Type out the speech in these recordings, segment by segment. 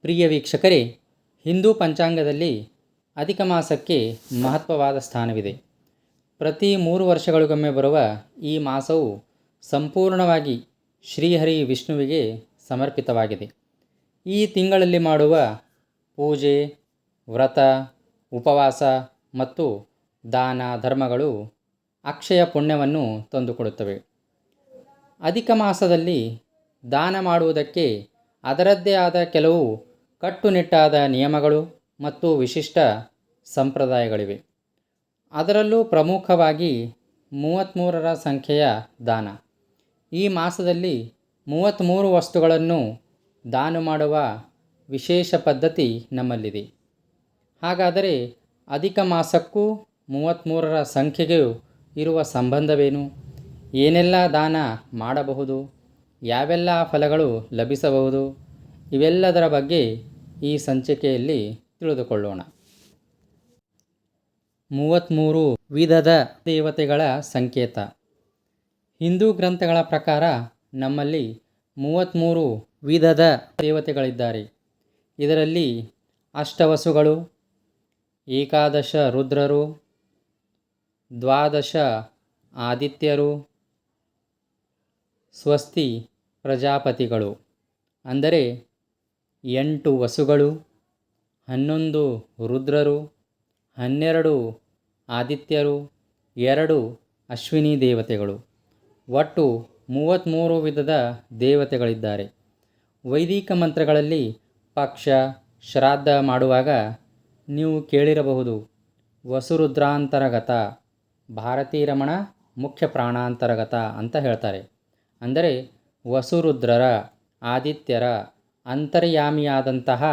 ಪ್ರಿಯ ವೀಕ್ಷಕರೇ, ಹಿಂದೂ ಪಂಚಾಂಗದಲ್ಲಿ ಅಧಿಕ ಮಾಸಕ್ಕೆ ಮಹತ್ವವಾದ ಸ್ಥಾನವಿದೆ. ಪ್ರತಿ 3 ವರ್ಷಗಳಿಗೊಮ್ಮೆ ಬರುವ ಈ ಮಾಸವು ಸಂಪೂರ್ಣವಾಗಿ ಶ್ರೀಹರಿ ವಿಷ್ಣುವಿಗೆ ಸಮರ್ಪಿತವಾಗಿದೆ. ಈ ತಿಂಗಳಲ್ಲಿ ಮಾಡುವ ಪೂಜೆ, ವ್ರತ, ಉಪವಾಸ ಮತ್ತು ದಾನ ಧರ್ಮಗಳು ಅಕ್ಷಯ ಪುಣ್ಯವನ್ನು ತಂದುಕೊಡುತ್ತವೆ. ಅಧಿಕ ಮಾಸದಲ್ಲಿ ದಾನ ಮಾಡುವುದಕ್ಕೆ ಅದರದ್ದೇ ಆದ ಕೆಲವು ಕಟ್ಟುನಿಟ್ಟಾದ ನಿಯಮಗಳು ಮತ್ತು ವಿಶಿಷ್ಟ ಸಂಪ್ರದಾಯಗಳಿವೆ. ಅದರಲ್ಲೂ ಪ್ರಮುಖವಾಗಿ 33ರ ಸಂಖ್ಯೆಯ ದಾನ. ಈ ಮಾಸದಲ್ಲಿ 33 ವಸ್ತುಗಳನ್ನು ದಾನ ಮಾಡುವ ವಿಶೇಷ ಪದ್ಧತಿ ನಮ್ಮಲ್ಲಿದೆ. ಹಾಗಾದರೆ ಅಧಿಕ ಮಾಸಕ್ಕೂ 33ರ ಸಂಖ್ಯೆಗೂ ಇರುವ ಸಂಬಂಧವೇನು? ಏನೆಲ್ಲ ದಾನ ಮಾಡಬಹುದು? ಯಾವೆಲ್ಲ ಫಲಗಳು ಲಭಿಸಬಹುದು? ಇವೆಲ್ಲದರ ಬಗ್ಗೆ ಈ ಸಂಚಿಕೆಯಲ್ಲಿ ತಿಳಿದುಕೊಳ್ಳೋಣ. 33 ವಿಧದ ದೇವತೆಗಳ ಸಂಕೇತ. ಹಿಂದೂ ಗ್ರಂಥಗಳ ಪ್ರಕಾರ ನಮ್ಮಲ್ಲಿ 33 ವಿಧದ ದೇವತೆಗಳಿದ್ದಾರೆ. ಇದರಲ್ಲಿ ಅಷ್ಟವಸುಗಳು, ಏಕಾದಶ ರುದ್ರರು, ದ್ವಾದಶ ಆದಿತ್ಯರು, ಸ್ವಸ್ತಿ ಪ್ರಜಾಪತಿಗಳು ಅಂದರೆ 8 ವಸುಗಳು, 11 ರುದ್ರರು, 12 ಆದಿತ್ಯರು, 2 ಅಶ್ವಿನಿ ದೇವತೆಗಳು, ಒಟ್ಟು 33 ವಿಧದ ದೇವತೆಗಳಿದ್ದಾರೆ. ವೈದಿಕ ಮಂತ್ರಗಳಲ್ಲಿ ಪಕ್ಷ ಶ್ರಾದ್ದ ಮಾಡುವಾಗ ನೀವು ಕೇಳಿರಬಹುದು, ವಸುರುದ್ರಾಂತರಗತ, ಭಾರತೀ ರಮಣ ಮುಖ್ಯ ಪ್ರಾಣಾಂತರಗತ ಅಂತ ಹೇಳ್ತಾರೆ. ಅಂದರೆ ವಸುರುದ್ರರ, ಆದಿತ್ಯರ ಅಂತರ್ಯಾಮಿಯಾದಂತಹ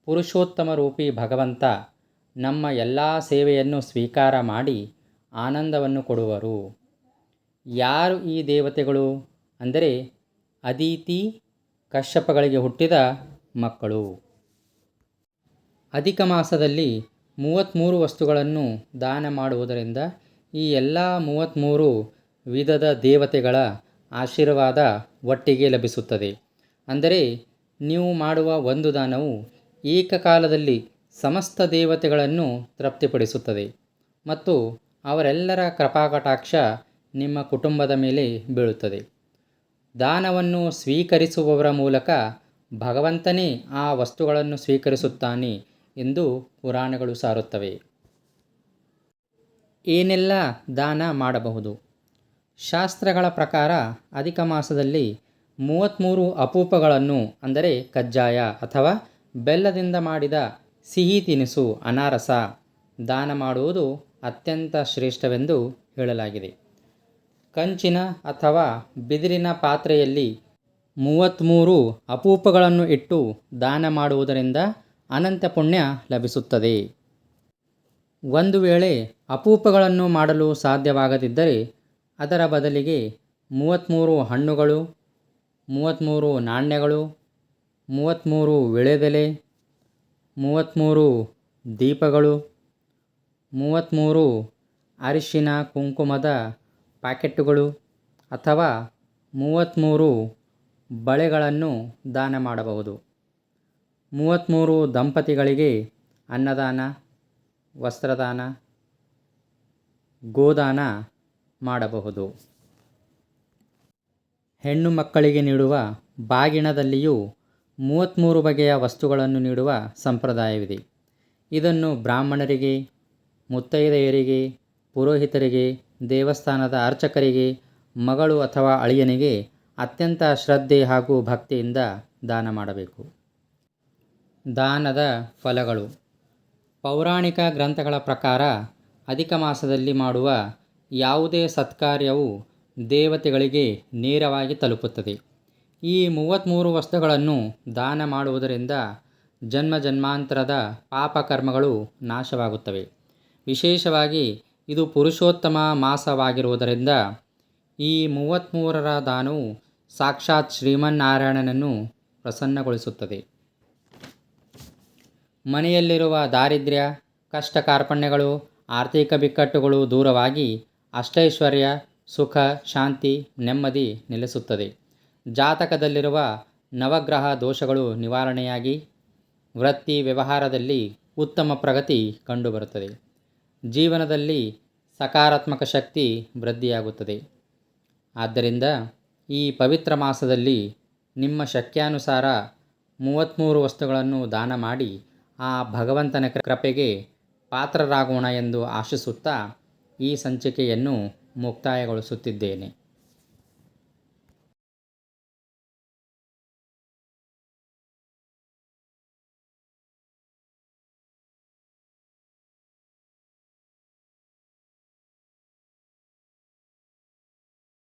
ಪುರುಷೋತ್ತಮ ರೂಪಿ ಭಗವಂತ ನಮ್ಮ ಎಲ್ಲ ಸೇವೆಯನ್ನು ಸ್ವೀಕಾರ ಮಾಡಿ ಆನಂದವನ್ನು ಕೊಡುವರು. ಯಾರು ಈ ದೇವತೆಗಳು ಅಂದರೆ ಅದಿತಿ ಕಶ್ಯಪಗಳಿಗೆ ಹುಟ್ಟಿದ ಮಕ್ಕಳು. ಅಧಿಕ ಮಾಸದಲ್ಲಿ 33 ವಸ್ತುಗಳನ್ನು ದಾನ ಮಾಡುವುದರಿಂದ ಈ ಎಲ್ಲ 33 ವಿಧದ ದೇವತೆಗಳ ಆಶೀರ್ವಾದ ಒಟ್ಟಿಗೆ ಲಭಿಸುತ್ತದೆ. ಅಂದರೆ ನೀವು ಮಾಡುವ ಒಂದು ದಾನವು ಏಕಕಾಲದಲ್ಲಿ ಸಮಸ್ತ ದೇವತೆಗಳನ್ನು ತೃಪ್ತಿಪಡಿಸುತ್ತದೆ ಮತ್ತು ಅವರೆಲ್ಲರ ಕೃಪಾಕಟಾಕ್ಷ ನಿಮ್ಮ ಕುಟುಂಬದ ಮೇಲೆ ಬೀಳುತ್ತದೆ. ದಾನವನ್ನು ಸ್ವೀಕರಿಸುವವರ ಮೂಲಕ ಭಗವಂತನೇ ಆ ವಸ್ತುಗಳನ್ನು ಸ್ವೀಕರಿಸುತ್ತಾನೆ ಎಂದು ಪುರಾಣಗಳು ಸಾರುತ್ತವೆ. ಏನೆಲ್ಲ ದಾನ ಮಾಡಬಹುದು? ಶಾಸ್ತ್ರಗಳ ಪ್ರಕಾರ ಅಧಿಕ ಮಾಸದಲ್ಲಿ 33 ಅಪೂಪಗಳನ್ನು ಅಂದರೆ ಕಜ್ಜಾಯ ಅಥವಾ ಬೆಲ್ಲದಿಂದ ಮಾಡಿದ ಸಿಹಿ ತಿನಿಸು ಅನಾರಸ ದಾನ ಮಾಡುವುದು ಅತ್ಯಂತ ಶ್ರೇಷ್ಠವೆಂದು ಹೇಳಲಾಗಿದೆ. ಕಂಚಿನ ಅಥವಾ ಬಿದಿರಿನ ಪಾತ್ರೆಯಲ್ಲಿ 33 ಅಪೂಪಗಳನ್ನು ಇಟ್ಟು ದಾನ ಮಾಡುವುದರಿಂದ ಅನಂತ ಪುಣ್ಯ ಲಭಿಸುತ್ತದೆ. ಒಂದು ವೇಳೆ ಅಪೂಪಗಳನ್ನು ಮಾಡಲು ಸಾಧ್ಯವಾಗದಿದ್ದರೆ ಅದರ ಬದಲಿಗೆ 33 ಹಣ್ಣುಗಳು, 33 ನಾಣ್ಯಗಳು, 33 ವಿಳೆದೆಲೆ, 33 ದೀಪಗಳು, 33 ಅರಿಶಿನ ಕುಂಕುಮದ ಪ್ಯಾಕೆಟ್ಟುಗಳು ಅಥವಾ 33 ಬಳೆಗಳನ್ನು ದಾನ ಮಾಡಬಹುದು. 33 ದಂಪತಿಗಳಿಗೆ ಅನ್ನದಾನ, ವಸ್ತ್ರದಾನ, ಗೋದಾನ ಮಾಡಬಹುದು. ಹೆಣ್ಣು ಮಕ್ಕಳಿಗೆ ನೀಡುವ ಬಾಗಿಣದಲ್ಲಿಯೂ 33 ಬಗೆಯ ವಸ್ತುಗಳನ್ನು ನೀಡುವ ಸಂಪ್ರದಾಯವಿದೆ. ಇದನ್ನು ಬ್ರಾಹ್ಮಣರಿಗೆ, ಮುತ್ತೈದೆಯರಿಗೆ, ಪುರೋಹಿತರಿಗೆ, ದೇವಸ್ಥಾನದ ಅರ್ಚಕರಿಗೆ, ಮಗಳು ಅಥವಾ ಅಳಿಯನಿಗೆ ಅತ್ಯಂತ ಶ್ರದ್ಧೆ ಹಾಗೂ ಭಕ್ತಿಯಿಂದ ದಾನ ಮಾಡಬೇಕು. ದಾನದ ಫಲಗಳು. ಪೌರಾಣಿಕ ಗ್ರಂಥಗಳ ಪ್ರಕಾರ ಅಧಿಕ ಮಾಸದಲ್ಲಿ ಮಾಡುವ ಯಾವುದೇ ಸತ್ಕಾರ್ಯವು ದೇವತೆಗಳಿಗೆ ನೇರವಾಗಿ ತಲುಪುತ್ತದೆ. ಈ 33 ವಸ್ತುಗಳನ್ನು ದಾನ ಮಾಡುವುದರಿಂದ ಜನ್ಮ ಜನ್ಮಾಂತರದ ಪಾಪಕರ್ಮಗಳು ನಾಶವಾಗುತ್ತವೆ. ವಿಶೇಷವಾಗಿ ಇದು ಪುರುಷೋತ್ತಮ ಮಾಸವಾಗಿರುವುದರಿಂದ ಈ 33ರ ದಾನವು ಸಾಕ್ಷಾತ್ ಶ್ರೀಮನ್ನಾರಾಯಣನನ್ನು ಪ್ರಸನ್ನಗೊಳಿಸುತ್ತದೆ. ಮನೆಯಲ್ಲಿರುವ ದಾರಿದ್ರ್ಯ, ಕಷ್ಟ ಕಾರ್ಪಣ್ಯಗಳು, ಆರ್ಥಿಕ ಬಿಕ್ಕಟ್ಟುಗಳು ದೂರವಾಗಿ ಅಷ್ಟೈಶ್ವರ್ಯ, ಸುಖ, ಶಾಂತಿ, ನೆಮ್ಮದಿ ನೆಲೆಸುತ್ತದೆ. ಜಾತಕದಲ್ಲಿರುವ ನವಗ್ರಹ ದೋಷಗಳು ನಿವಾರಣೆಯಾಗಿ ವೃತ್ತಿ ವ್ಯವಹಾರದಲ್ಲಿ ಉತ್ತಮ ಪ್ರಗತಿ ಕಂಡುಬರುತ್ತದೆ. ಜೀವನದಲ್ಲಿ ಸಕಾರಾತ್ಮಕ ಶಕ್ತಿ ವೃದ್ಧಿಯಾಗುತ್ತದೆ. ಆದ್ದರಿಂದ ಈ ಪವಿತ್ರ ಮಾಸದಲ್ಲಿ ನಿಮ್ಮ ಶಕ್ಯಾನುಸಾರ 33 ವಸ್ತುಗಳನ್ನು ದಾನ ಮಾಡಿ ಆ ಭಗವಂತನ ಕೃಪೆಗೆ ಪಾತ್ರರಾಗೋಣ ಎಂದು ಆಶಿಸುತ್ತಾ ಈ ಸಂಚಿಕೆಯನ್ನು ಮುಕ್ತಾಯಗೊಳಿಸುತ್ತಿದ್ದೇನೆ.